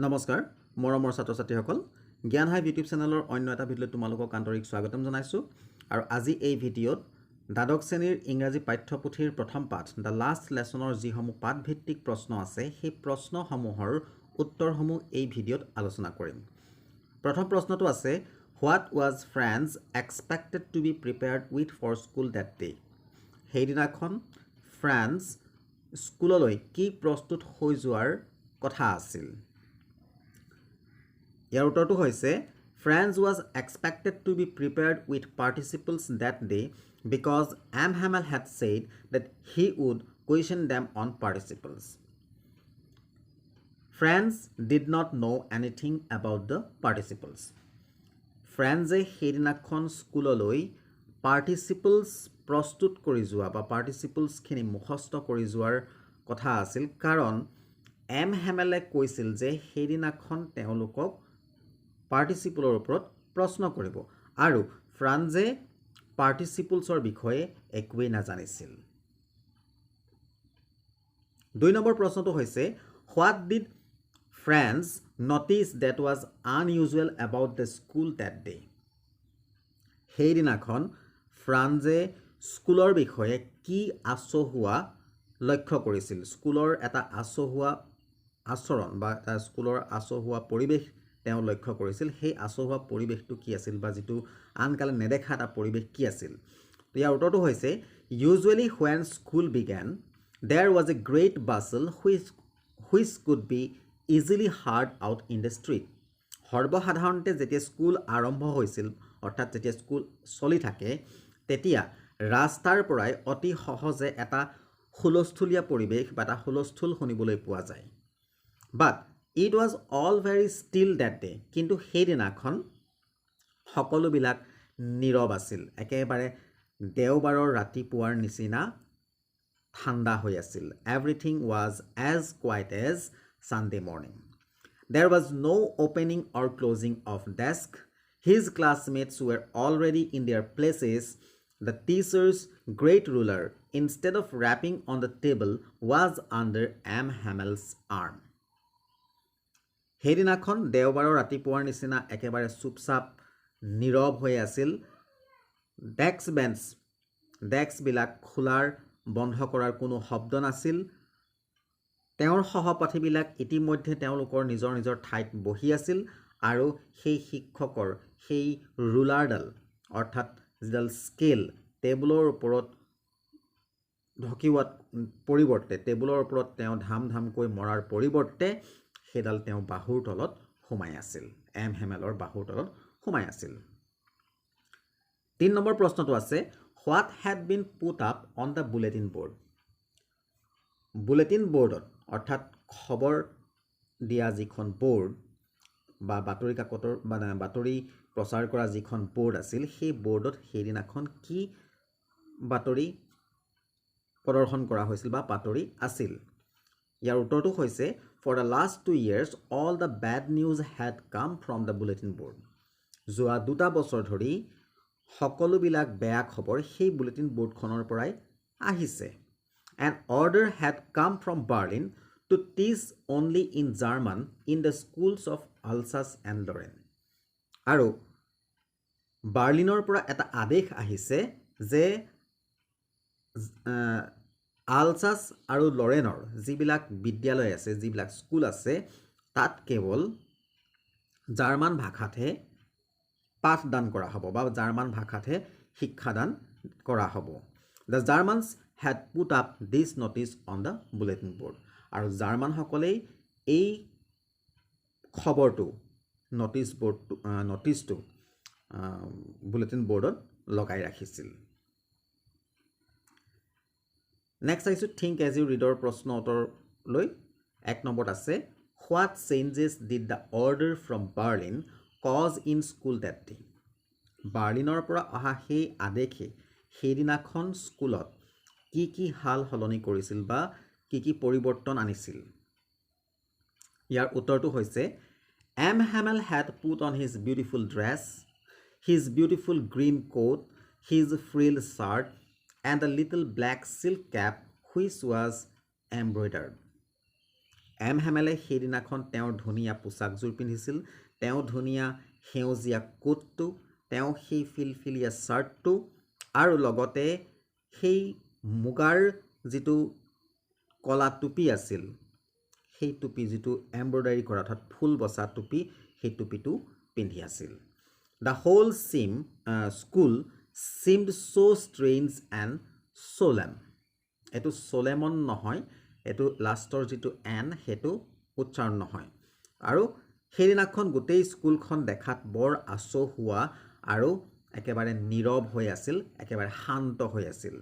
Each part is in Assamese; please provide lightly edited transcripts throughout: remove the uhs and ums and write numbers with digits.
নমস্কাৰ মৰমৰ ছাত্ৰ ছাত্ৰীসকল জ্ঞান হাইভ ইউটিউব চেনেলৰ অন্য এটা ভিডিঅ'ত তোমালোকক আন্তৰিক স্বাগতম জনাইছোঁ আৰু আজি এই ভিডিঅ'ত দ্বাদশ শ্ৰেণীৰ ইংৰাজী পাঠ্যপুথিৰ প্ৰথম পাঠ দ্য লাষ্ট লেছনৰ যিসমূহ পাঠভিত্তিক প্ৰশ্ন আছে সেই প্ৰশ্নসমূহৰ উত্তৰসমূহ এই ভিডিঅ'ত আলোচনা কৰিম। প্ৰথম প্ৰশ্নটো আছে what was Franz expected to be prepared with for school that day. সেইদিনাখন ফ্ৰেন্স স্কুললৈ কি প্ৰস্তুত হৈ যোৱাৰ কথা আছিল। ইয়াৰ উত্তৰটো হৈছে Franz was expected to be prepared with participles that day because M. Hamel had said that he would question them on participles. Franz did not know anything about the participles. Franze সেইদিনাখন স্কুললৈ participles প্ৰস্তুত কৰি যোৱা বা participles খিনি মুখস্থ কৰি যোৱাৰ কথা আছিল কাৰণ M. Hamele কৈছিল যে সেইদিনাখন তেওঁলোকক পাৰ্টিচিপলৰ ওপৰত প্ৰশ্ন কৰিব আৰু ফ্ৰান্সে পাৰ্টিচিপলছৰ বিষয়ে একোৱেই নাজানিছিল। 2 নম্বৰ প্ৰশ্নটো হৈছে what did Franz notice that was unusual about the school that day. সেইদিনাখন ফ্ৰান্সে স্কুলৰ বিষয়ে কি আচহুৱা লক্ষ্য কৰিছিল, স্কুলৰ এটা আচহুৱা আচৰণ বা এটা স্কুলৰ আচহুৱা পৰিৱেশ তেওঁ লক্ষ্য কৰিছিল। সেই আচহুৱা পৰিৱেশটো কি আছিল বা যিটো আনকালে নেদেখা এটা পৰিৱেশ কি আছিল। ইয়াৰ উত্তৰটো হৈছে usually when school began there was a great bustle which could be easily heard out in the street. সৰ্বসাধাৰণতে যেতিয়া স্কুল আৰম্ভ হৈছিল অৰ্থাৎ যেতিয়া স্কুল চলি থাকে তেতিয়া ৰাস্তাৰ পৰাই অতি সহজে এটা হুলস্থুলীয়া পৰিৱেশ বা এটা হুলস্থুল শুনিবলৈ পোৱা যায়। But it was all very still that day. কিন্তু সেইদিনাখন সকলোবিলাক নীৰৱ আছিল, একেবাৰে দেওবাৰৰ ৰাতিপুৱাৰ নিচিনা ঠাণ্ডা হৈ আছিল। Everything was as quiet as Sunday morning. There was no' opening or closing of desk. His classmates were already in their places. The teacher's great ruler instead of rapping on the table was under M Hamel's arm. সেইদিনাখন দেওবাৰৰ ৰাতিপুৱাৰ নিচিনা একেবাৰে চুপচাপ নীৰৱ হৈ আছিল। ডেস্কবিলাক খোলাৰ বন্ধ কৰাৰ কোনো শব্দ নাছিল। তেওঁৰ সহপাঠীবিলাক ইতিমধ্যে তেওঁলোকৰ নিজৰ নিজৰ ঠাইত বহি আছিল আৰু সেই শিক্ষকৰ সেই ৰুলাৰডাল অৰ্থাৎ যিডাল স্কেল টেবুলৰ ওপৰত ঢকিওৱাৰ পৰিৱৰ্তে টেবুলৰ ওপৰত তেওঁ ধাম ধামকৈ মৰাৰ পৰিৱৰ্তে সেইডাল তেওঁ বাহুৰ তলত সোমাই আছিল, এম হেমেলৰ বাহুৰ তলত সোমাই আছিল। 3 নম্বৰ প্ৰশ্নটো আছে what had been put up on the bulletin board. Bulletin বৰ্ডত অৰ্থাৎ খবৰ দিয়া যিখন বৰ্ড বা বাতৰি কাকতৰ বা বাতৰি প্ৰচাৰ কৰা যিখন বৰ্ড আছিল সেই বৰ্ডত সেইদিনাখন কি বাতৰি প্ৰদৰ্শন কৰা হৈছিল বা বাতৰি আছিল। ইয়াৰ উত্তৰটো হৈছে For the last 2 years, all the bad news had come from the bulletin board. যোৱা 2 বছৰ ধৰি সকলোবিলাক বেয়া খবৰ সেই বুলেটিন বৰ্ডখনৰ পৰাই আহিছে। An order had come from Berlin to teach only in German in the schools of Alsace and Lorraine. আৰু বাৰ্লিনৰ পৰা এটা আদেশ আহিছে যে আলছাছ আৰু লৰেনৰ যিবিলাক বিদ্যালয় আছে যিবিলাক স্কুল আছে তাত কেৱল জাৰ্মান ভাষাতহে পাঠদান কৰা হ'ব বা জাৰ্মান ভাষাতহে শিক্ষাদান কৰা হ'ব। The Germans head put up this notice on the bulletin board. আৰু জাৰ্মানসকলেই এই খবৰটো নটিছটো বুলেটিন বৰ্ডত লগাই ৰাখিছিল। নেক্সট আহিছোঁ থিংক এজ ইউ ৰিডৰ প্ৰশ্ন উত্তৰলৈ। 1 নম্বৰত আছে what changes did the order from Berlin cause in school that day. বাৰ্লিনৰ পৰা অহা সেই আদেশে সেইদিনাখন স্কুলত কি কি হাল সলনি কৰিছিল বা কি কি পৰিৱৰ্তন আনিছিল। ইয়াৰ উত্তৰটো হৈছে M Hamel had put on his beautiful dress, his beautiful green coat, his frill shirt and a little black silk cap which was embroidered. M হেমেলে সেইদিনাখন তেওঁৰ ধুনীয়া পোচাকযোৰ পিন্ধিছিল, তেওঁ ধুনীয়া সেউজীয়া কোটটো, তেওঁ সেই ফিলফিলীয়া শ্বাৰ্টটো আৰু লগতে সেই মুগাৰ যিটো কলা টুপি আছিল, সেই টুপি যিটো এম্ব্ৰইডাৰী কৰা অৰ্থাৎ ফুল বচা টুপি, সেই টুপিটো পিন্ধি আছিল। The whole school seemed so' strange and solemn. এইটো solemn নহয়, এইটো লাষ্টৰ যিটো এন সেইটো উচ্চাৰণ নহয়। আৰু সেইদিনাখন গোটেই স্কুলখন দেখাত বৰ আচহুৱা আৰু একেবাৰে নীৰৱ হৈ আছিল, একেবাৰে শান্ত হৈ আছিল।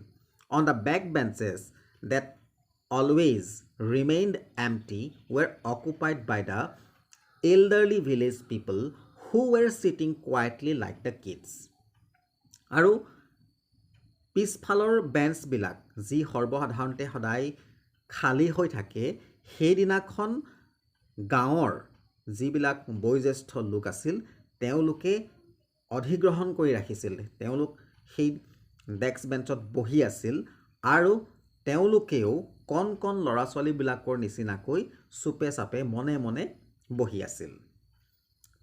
On the back benches that always remained empty were occupied by the elderly village people who were sitting quietly like the kids. আৰু পিছফালৰ বেঞ্চবিলাক যি সৰ্বসাধাৰণতে সদায় খালী হৈ থাকে, সেইদিনাখন গাঁৱৰ যিবিলাক বয়োজ্যেষ্ঠ লোক আছিল তেওঁলোকে অধিগ্ৰহণ কৰি ৰাখিছিল। তেওঁলোক সেই ডেস্ক বেঞ্চত বহি আছিল আৰু তেওঁলোকেও কণ কণ ল'ৰা ছোৱালীবিলাকৰ নিচিনাকৈ চুপে চাপে মনে মনে বহি আছিল।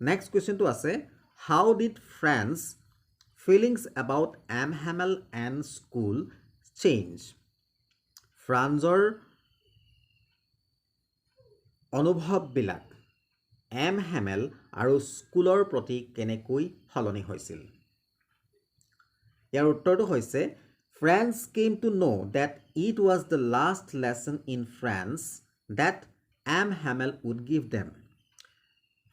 নেক্সট কুৱেশ্যনটো আছে, how did Franz feelings about M Hamel and school change? ফ্ৰান্সৰ অনুভৱবিলাক এম হেমেল আৰু স্কুলৰ প্ৰতি কেনেকৈ সলনি হৈছিল? ইয়াৰ উত্তৰটো হৈছে, Franz came to know' that it was the last lesson in French that M Hamel would give them.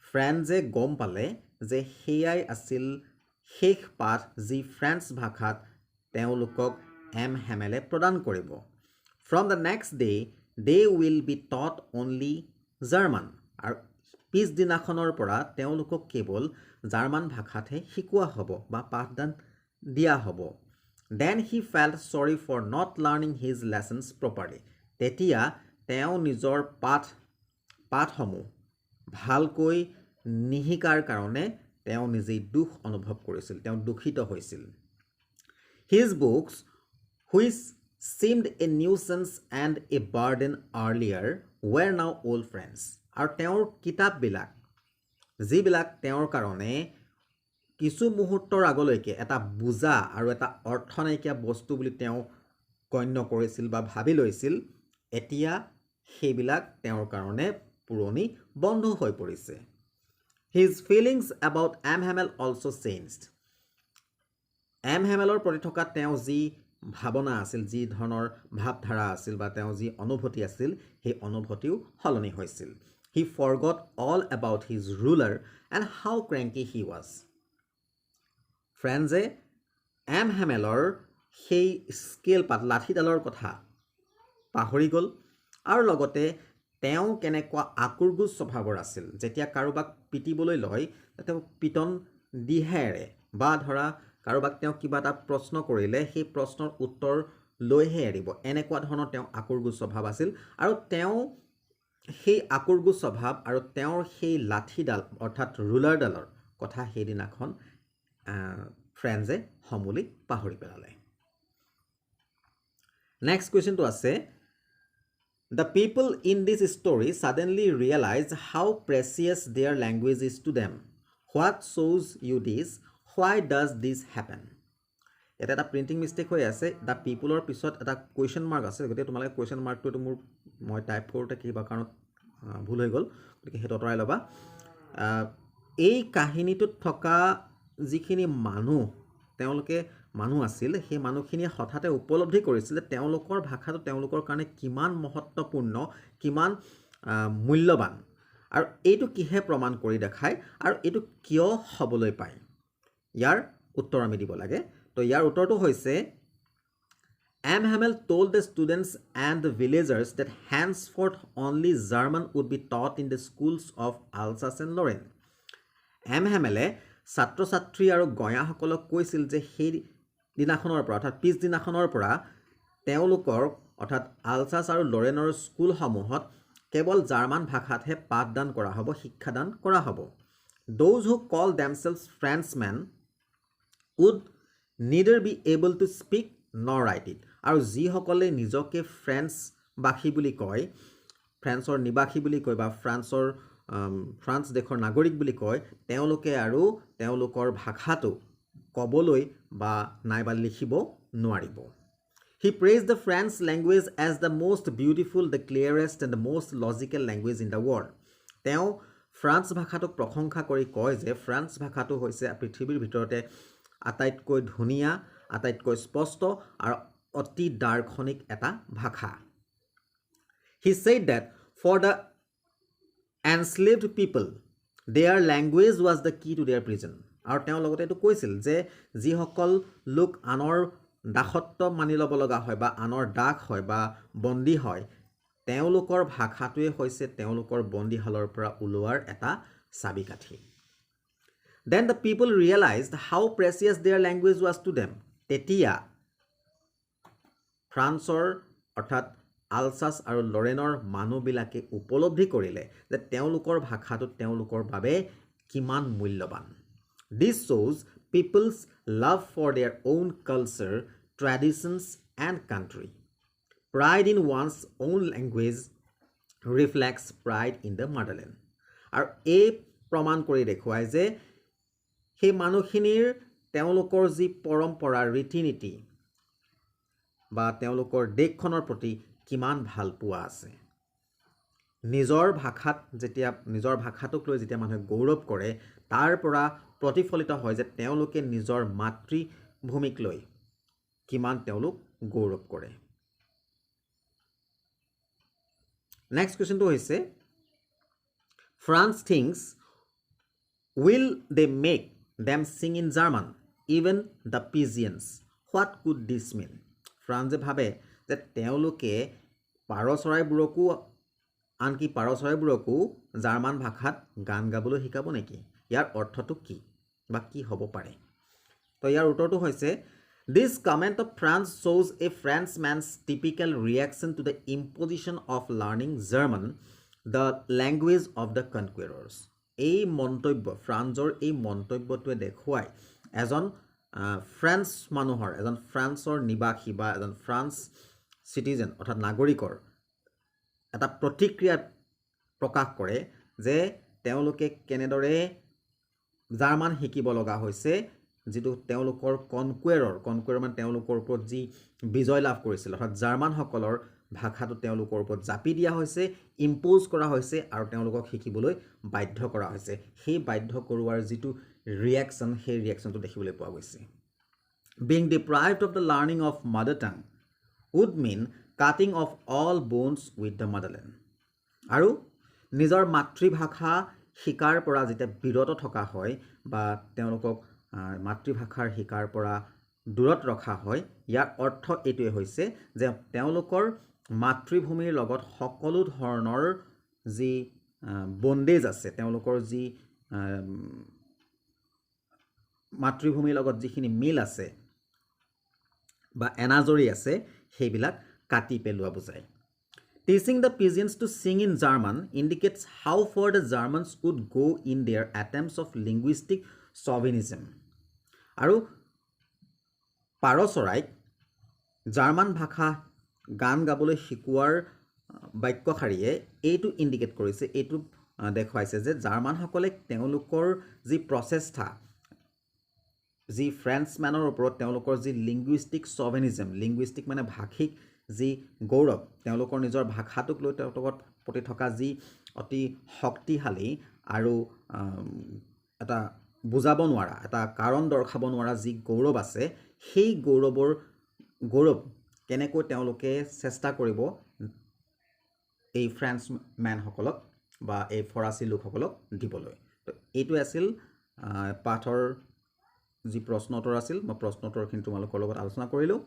ফ্ৰেন্সে গম পালে যে সেয়াই আছিল শেষ পাঠ যি ফ্ৰেন্স ভাষাত তেওঁলোকক এম হেমেলে প্ৰদান কৰিব। From the next day they will be taught only German. আৰু পিছদিনাখনৰ পৰা তেওঁলোকক কেৱল জাৰ্মান ভাষাতহে শিকোৱা হ'ব বা পাঠদান দিয়া হ'ব। Then he felt sorry for not learning his lessons properly. তেতিয়া তেওঁ নিজৰ পাঠসমূহ ভালকৈ নিশিকাৰ কাৰণে তেওঁ নিজেই দুখ অনুভৱ কৰিছিল, তেওঁ দুখিত হৈছিল। His books which seemed a nuisance and a burden earlier were now old friends. আৰু তেওঁৰ কিতাপবিলাক যিবিলাক তেওঁৰ কাৰণে কিছু মুহূৰ্তৰ আগলৈকে এটা বোজা আৰু এটা অৰ্থ নাইকিয়া বস্তু বুলি তেওঁ গণ্য কৰিছিল বা ভাবি লৈছিল, এতিয়া সেইবিলাক তেওঁৰ কাৰণে পুৰণি বন্ধু হৈ পৰিছে। His feelings about M. Hamel also changed. M হেমেলৰ প্ৰতি থকা তেওঁ যি ভাৱনা আছিল, যি ধৰণৰ ভাৱধাৰা আছিল বা তেওঁ যি অনুভূতি আছিল, সেই অনুভূতিও সলনি হৈছিল। He forgot all about his ruler and how cranky he was. ফ্ৰেন্সে এম হেমেলৰ সেই স্কেলপাত লাঠিডালৰ কথা পাহৰি গ'ল আৰু লগতে তেওঁ কেনেকুৱা আকুৰগুজ স্বভাৱৰ আছিল। যেতিয়া কাৰোবাক পিটিবলৈ লয় তেওঁ পিটন দিহেৰে বা ধৰা কাৰোবাক তেওঁ কিবা এটা প্ৰশ্ন কৰিলে সেই প্ৰশ্নৰ উত্তৰ লৈহে এৰিব, এনেকুৱা ধৰণৰ তেওঁ আকুৰগুজ স্বভাৱ আছিল। আৰু তেওঁ সেই আকুৰগুজ স্বভাৱ আৰু তেওঁৰ সেই লাঠিডাল অৰ্থাৎ ৰুলাৰডালৰ কথা সেইদিনাখন ফ্ৰেন্সে সমূলি পাহৰি পেলালে। নেক্সট কুৱেশ্যনটো আছে, The people in this story suddenly realize how precious their language is to them. What shows you this? Why does this happen? এটা এটা প্ৰিণ্টিং মিষ্টেক হৈ আছে। দ্য পিপুলৰ পিছত এটা কুৱেশ্যন মাৰ্ক আছে, গতিকে তোমালোকে কুৱেশ্যন মাৰ্কটো মই টাইপ কৰোঁতে কিবা কাৰণত ভুল হৈ গ'ল, গতিকে সেইটো আঁতৰাই ল'বা। এই কাহিনীটোত থকা যিখিনি তেওঁলোকে মানুহ আছিল, সেই মানুহখিনিয়ে হঠাতে উপলব্ধি কৰিছিল যে তেওঁলোকৰ ভাষাটো তেওঁলোকৰ কাৰণে কিমান মহত্বপূৰ্ণ, কিমান মূল্যৱান, আৰু এইটো কিহে প্ৰমাণ কৰি দেখায় আৰু এইটো কিয় হ'বলৈ পায়, ইয়াৰ উত্তৰ আমি দিব লাগে। তো ইয়াৰ উত্তৰটো হৈছে, M Hamel told the students and the villagers that henceforth only German would be taught in the schools of Alsace and Lorraine. M হেমেলে ছাত্ৰ ছাত্ৰী আৰু গঞাসকলক কৈছিল যে সেই দিনাখনৰ পৰা অৰ্থাৎ পিছদিনাখনৰ পৰা তেওঁলোকৰ অৰ্থাৎ আলছাছ আৰু লৰেনৰ স্কুলসমূহত কেৱল জাৰ্মান ভাষাতহে পাঠদান কৰা হ'ব, শিক্ষাদান কৰা হ'ব। Those who call themselves Frenchmen would neither be able to speak nor write it. আৰু যিসকলে নিজকে ফ্ৰেন্সবাসী বুলি কয়, ফ্ৰান্সৰ নিবাসী বুলি কয় বা ফ্ৰান্স দেশৰ নাগৰিক বুলি কয় তেওঁলোকে আৰু তেওঁলোকৰ ভাষাটো ক'বলৈ বা নাইবা লিখিব নোৱাৰিব He praised the French language as the most beautiful, the clearest and the most logical language in the world. তেওঁ ফ্ৰান্স ভাষাটোক প্ৰশংসা কৰি কয় যে ফ্ৰান্স ভাষাটো হৈছে পৃথিৱীৰ ভিতৰতে আটাইতকৈ ধুনীয়া আটাইতকৈ স্পষ্ট আৰু অতি দাৰ্শনিক এটা ভাষা He said that for the enslaved people their language was the key to their prison আৰু তেওঁ লগতে এইটো কৈছিল যে যিসকল লোক আনৰ দাসত্ব মানি ল'ব লগা হয় বা আনৰ দাস হয় বা বন্দী হয় তেওঁলোকৰ ভাষাটোৱে হৈছে তেওঁলোকৰ বন্দীশালৰ পৰা ওলোৱাৰ এটা চাবিকাঠি Then the people realized how precious their language was to them. তেতিয়া ফ্ৰান্সৰ অৰ্থাৎ আলছাছ আৰু লৰেনৰ মানুহবিলাকে উপলব্ধি কৰিলে যে তেওঁলোকৰ ভাষাটো তেওঁলোকৰ বাবে কিমান মূল্যৱান This shows people's love for their own culture, traditions and country. Pride in one's own language reflects pride in the motherland. আৰু এই প্ৰমাণ কৰি দেখুৱায় যে সেই মানুহখিনিৰ তেওঁলোকৰ যি পৰম্পৰা ৰীতি-নীতি বা তেওঁলোকৰ দেশখনৰ প্ৰতি কিমান ভাল পোৱা আছে নিজৰ ভাষাটোক লৈ যেতিয়া মানুহে গৌৰৱ কৰে তাৰ পৰা প্ৰতিফলিত হয় যে তেওঁলোকে নিজৰ মাতৃভূমিক লৈ কিমান তেওঁলোক গৌৰৱ কৰে নেক্সট কোৱেশ্চনটো হৈছে France thinks will they make them sing in German even the pigeons what could this mean ফ্ৰান্সে ভাবে যে তেওঁলোকে পাৰ চৰাইবোৰকো জাৰ্মান ভাষাত গান গাবলৈ শিকাব নেকি ইয়াৰ অৰ্থটো কি বা কি হ'ব পাৰে তো ইয়াৰ উত্তৰটো হৈছে This comment of France shows a Frenchman's typical reaction to the imposition of learning German, the language of the conquerors. এই মন্তব্য ফ্ৰান্সৰ এই মন্তব্যটোৱে দেখুৱায় এজন ফ্ৰেঞ্চ মানুহৰ এজন ফ্ৰান্সৰ নিবাসী বা এজন ফ্ৰান্স চিটিজেন অৰ্থাৎ নাগৰিকৰ এটা প্ৰতিক্ৰিয়া প্ৰকাশ কৰে যে তেওঁলোকে কেনেদৰে জাৰ্মান শিকিব লগা হৈছে যিটো তেওঁলোকৰ কনকুৱেৰৰ মানে তেওঁলোকৰ ওপৰত যি বিজয় লাভ কৰিছিল অৰ্থাৎ জাৰ্মানসকলৰ ভাষাটো তেওঁলোকৰ ওপৰত জাপি দিয়া হৈছে ইম্প'জ কৰা হৈছে আৰু তেওঁলোকক শিকিবলৈ বাধ্য কৰা হৈছে সেই বাধ্য কৰোৱাৰ যিটো ৰিয়েকশ্যন সেই ৰিয়েকশ্যনটো দেখিবলৈ পোৱা গৈছে Being deprived of the learning of mother tongue would mean cutting off all bonds with the motherland আৰু নিজৰ মাতৃভাষা শিকাৰ পৰা যেতিয়া বিৰত থকা হয় বা তেওঁলোকক মাতৃভাষাৰ শিকাৰ পৰা দূৰত ৰখা হয় ইয়াৰ অৰ্থ এইটোৱে হৈছে যে তেওঁলোকৰ মাতৃভূমিৰ লগত সকলো ধৰণৰ যি বন্দেজ আছে তেওঁলোকৰ যি মাতৃভূমিৰ লগত যিখিনি মিল আছে বা এনাজৰি আছে সেইবিলাক কাটি পেলোৱা বুজায় Teaching the pigeons to sing in German indicates how far the Germans would go in their attempts of linguistic chauvinism. আৰু পাৰ চৰাইক জাৰ্মান ভাষা গান গাবলৈ শিকোৱাৰ বাক্যশাৰীয়ে এইটো ইণ্ডিকেট কৰিছে এইটো দেখুৱাইছে যে জাৰ্মানসকলে তেওঁলোকৰ যি প্ৰচেষ্টা যি ফ্ৰেঞ্চমেনৰ ওপৰত তেওঁলোকৰ যি লিংগুইষ্টিক চভেনিজম লিংগুইষ্টিক মানে ভাষিক যি গৌৰৱ তেওঁলোকৰ নিজৰ ভাষাটোক লৈ তেওঁলোকৰ প্ৰতি থকা যি অতি শক্তিশালী আৰু এটা বুজাব নোৱাৰা এটা কাৰণ দৰ্শাব নোৱাৰা যি গৌৰৱ আছে সেই গৌৰৱ কেনেকৈ তেওঁলোকে চেষ্টা কৰিব এই ফ্ৰেঞ্চমেনসকলক বা এই ফৰাচী লোকসকলক দিবলৈ তো এইটো আছিল পাঠৰ যি প্ৰশ্ন উত্তৰ আছিল মই প্ৰশ্ন উত্তৰখিনি তোমালোকৰ লগত আলোচনা কৰিলোঁ